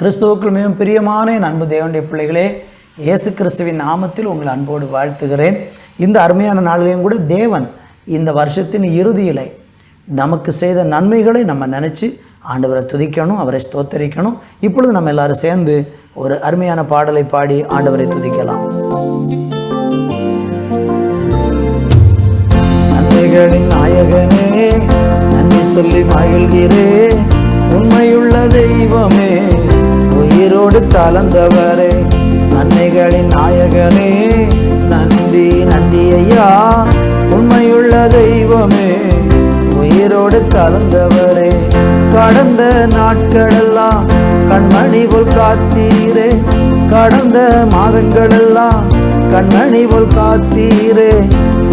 கிறிஸ்துவுக்குள் மிகவும் பிரியமான என் அன்பு தேவனுடைய பிள்ளைகளே, இயேசு கிறிஸ்துவின் நாமத்தில் உங்கள் அன்போடு வாழ்த்துகிறேன். இந்த அருமையான நாளிலையும் கூட தேவன் இந்த வருஷத்தின் இறுதியிலே நமக்கு செய்த நன்மைகளை நம்ம நினச்சி ஆண்டவரை துதிக்கணும், அவரை ஸ்தோத்தரிக்கணும். இப்பொழுது நம்ம எல்லாரும் சேர்ந்து ஒரு அருமையான பாடலை பாடி ஆண்டவரை துதிக்கலாம். நன்மைகளின் நாயகனே, நன்றி சொல்லி மகிழ்கிறே, உண்மையுள்ள தெய்வமே, உயிரோடு கலந்தவரே. நன்மைகளின் நாயகனே, நன்றி நன்றி ஐயா, உண்மையுள்ள தெய்வமே, உயிரோடு கலந்தவரே. கடந்த நாட்களெல்லாம் கண்மணி போல் காத்தீரே, கடந்த மாதங்களெல்லாம் கண்மணி போல் காத்தீரே.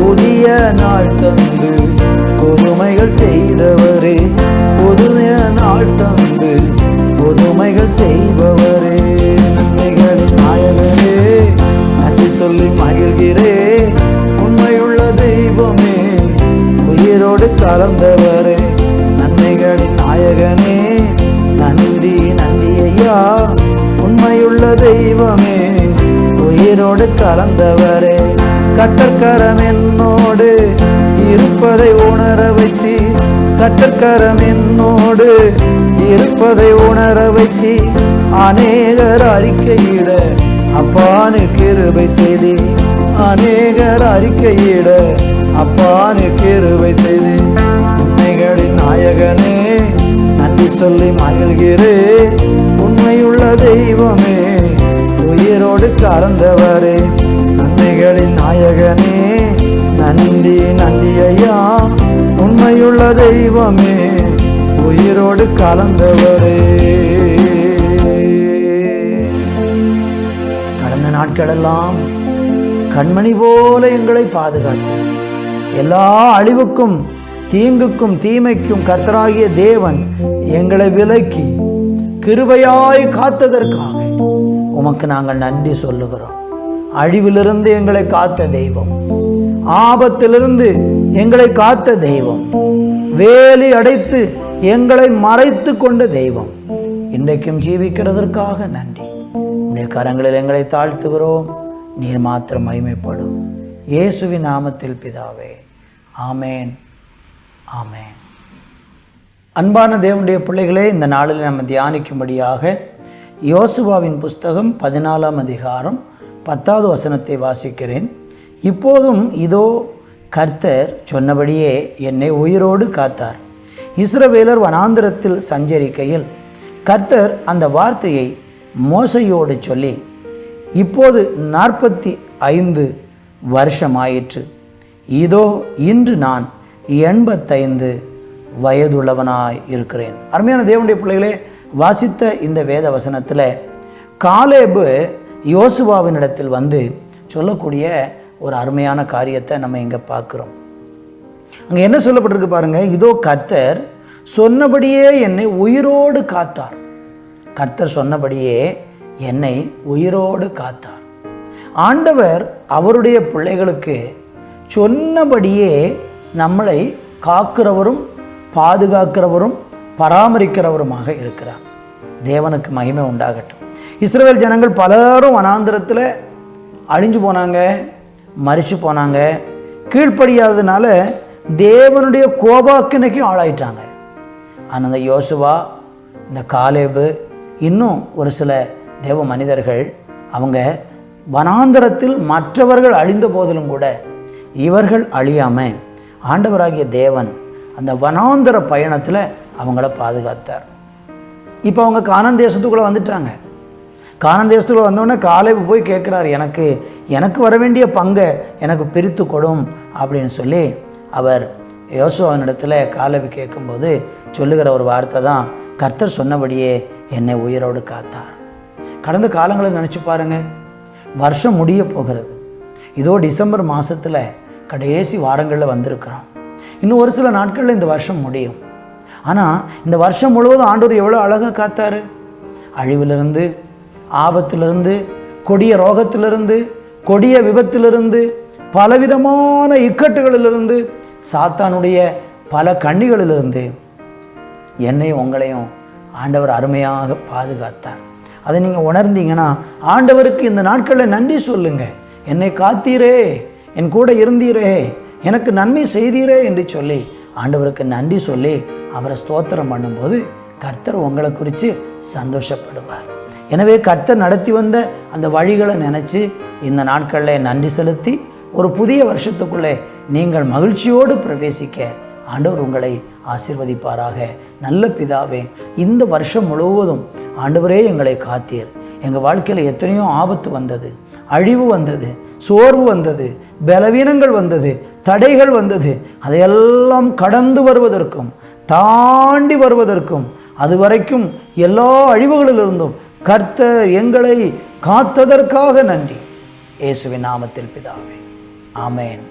புதிய நாள் தந்து புதுமைகள் செய்தவரே, புதிய நாள் தந்து புதுமைகள் செய்பவரே. நன்மைகளின் நாயகரே, நன்றி சொல்லி மகிழ்கிறே, உண்மையுள்ள தெய்வமே, உயிரோடு கலந்தவரே. நன்மைகளின் நாயகனே, நன்றி நன்றி ஐயா, உண்மையுள்ள தெய்வமே, உயிரோடு கலந்தவரே. கட்டற்கரம் என்னோடு இருப்பதை உணர வைத்தி, கட்டற்கரம் என்னோடு இருப்பதை உணர வைத்தி, அநேகர் அறிக்கையிட அப்பானு கிருபை செய்தி, அநேகர் அறிக்கையிட அப்பானு கிருபை செய்தி. உண்மைகளின் நாயகனே, நன்றி சொல்லி மகிழ்கிறே, உண்மையுள்ள தெய்வமே, உயிரோடு கலந்தவரே. நன்மைகளின் நாயகனே, நன்றி நன்றி ஐயா, உண்மையுள்ள தெய்வமே, உயிரோடு கலந்தவரே. கடந்த நாட்களெல்லாம் கண்மணி போல எங்களை பாதுகாத்து எல்லா அழிவுக்கும் தீங்குக்கும் தீமைக்கும் கர்த்தராகிய தேவன் எங்களை விலக்கி கிருபையாய் காத்ததற்காக உமக்கு நாங்கள் நன்றி சொல்லுகிறோம். அழிவிலிருந்து எங்களை காத்த தெய்வம், ஆபத்திலிருந்து எங்களை காத்த தெய்வம், வேலி அடைத்து எங்களை மறைத்து கொண்ட தெய்வம், இன்றைக்கும் ஜீவிக்கிறதற்காக நன்றி. உடைய கரங்களில் எங்களை தாழ்த்துகிறோம். நீர் மாத்திரம் மகிமைப்படும். இயேசுவின் நாமத்தில் பிதாவே, ஆமேன் ஆமேன். அன்பான தேவனுடைய பிள்ளைகளே, இந்த நாளில் நம்ம தியானிக்கும்படியாக யோசுவாவின் புஸ்தகம் 14ஆம் அதிகாரம் 10வது வசனத்தை வாசிக்கிறேன். இப்போதும் இதோ கர்த்தர் சொன்னபடியே என்னை உயிரோடு காத்தார். இஸ்ரவேலர் வனாந்திரத்தில் சஞ்சரிக்கையில் கர்த்தர் அந்த வார்த்தையை மோசையோடு சொல்லி, இப்போது 45 வருஷமாயிற்று. இதோ இன்று நான் 85 வயதுள்ளவனாய் இருக்கிறேன். அருமையான தேவனுடைய பிள்ளைகளே, வாசித்த இந்த வேத வசனத்தில் காலேபு யோசுவாவினிடத்தில் வந்து சொல்லக்கூடிய ஒரு அருமையான காரியத்தை நம்ம இங்கே பார்க்குறோம். அங்கே என்ன சொல்லப்பட்டிருக்கு பாருங்க. இதோ கர்த்தர் சொன்னபடியே என்னை உயிரோடு காத்தார். கர்த்தர் சொன்னபடியே என்னை உயிரோடு காத்தார். ஆண்டவர் அவருடைய பிள்ளைகளுக்கு சொன்னபடியே நம்மளை காக்கிறவரும் பாதுகாக்கிறவரும் பராமரிக்கிறவருமாக இருக்கிறார். தேவனுக்கு மகிமை உண்டாகட்டும். இஸ்ரவேல் ஜனங்கள் பலரும் வனாந்திரத்தில் அழிஞ்சு போனாங்க, மரிச்சு போனாங்க. கீழ்ப்படியாததுனால தேவனுடைய கோபாக்கினைக்கும் ஆளாயிட்டாங்க. ஆனால் இந்த யோசுவா, இந்த காலேபு, இன்னும் ஒரு சில தேவ மனிதர்கள், அவங்க வனாந்தரத்தில் மற்றவர்கள் அழிந்த போதிலும் கூட இவர்கள் அழியாமல் ஆண்டவராகிய தேவன் அந்த வனாந்தர பயணத்தில் அவங்கள பாதுகாத்தார். இப்போ அவங்க கானான் தேசத்துக்குள்ளே வந்துட்டாங்க. கானான் தேசத்துக்குள்ளே வந்தோடனே காலேபு போய் கேட்குறாரு, எனக்கு வர வேண்டிய பங்கை எனக்கு பிரித்து கொடும் அப்படின்னு சொல்லி அவர் யோசுவாவினிடத்தில் காலேபு கேட்கும்போது சொல்லுகிற ஒரு வார்த்தை தான், கர்த்தர் சொன்னபடியே என்னை உயிரோடு காத்தார். கடந்த காலங்களை நினச்சி பாருங்கள். வருஷம் முடிய போகிறது. இதோ டிசம்பர் மாதத்தில் கடைசி வாரங்களில் வந்திருக்கிறோம். இன்னும் ஒரு சில நாட்களில் இந்த வருஷம் முடியும். ஆனால் இந்த வருஷம் முழுவதும் ஆண்டவர் எவ்வளோ அழகாக காத்தார். அழிவிலிருந்து, ஆபத்திலிருந்து, கொடிய ரோகத்திலிருந்து, கொடிய விபத்திலிருந்து, பலவிதமான இக்கட்டுகளிலிருந்து, சாத்தானுடைய பல கண்ணிகளிலிருந்து என்னையும் உங்களையும் ஆண்டவர் அருமையாக பாதுகாத்தார். அதை நீங்கள் உணர்ந்தீங்கன்னா ஆண்டவருக்கு இந்த நாட்களில் நன்றி சொல்லுங்கள். என்னை காத்தீரே, என் கூட இருந்தீரே, எனக்கு நன்மை செய்தீரே என்று சொல்லி ஆண்டவருக்கு நன்றி சொல்லி அவரை ஸ்தோத்திரம் பண்ணும்போது கர்த்தர் உங்களை குறித்து சந்தோஷப்படுவார். எனவே கர்த்தர் நடத்தி வந்த அந்த வழிகளை நினச்சி இந்த நாட்களில் நன்றி செலுத்தி ஒரு புதிய வருஷத்துக்குள்ளே நீங்கள் மகிழ்ச்சியோடு பிரவேசிக்க ஆண்டவர் உங்களை ஆசீர்வதிப்பாராக. நல்ல பிதாவே, இந்த வருஷம் முழுவதும் ஆண்டவரே எங்களை காத்தீர். எங்கள் வாழ்க்கையில் எத்தனையோ ஆபத்து வந்தது, அழிவு வந்தது, சோர்வு வந்தது, பலவீனங்கள் வந்தது, தடைகள் வந்தது. அதையெல்லாம் கடந்து வருவதற்கும் தாண்டி வருவதற்கும் அதுவரைக்கும் எல்லா அழிவுகளிலிருந்தும் கர்த்தர் எங்களை காத்ததற்காக நன்றி. இயேசுவின் நாமத்தில் பிதாவே, ஆமென்.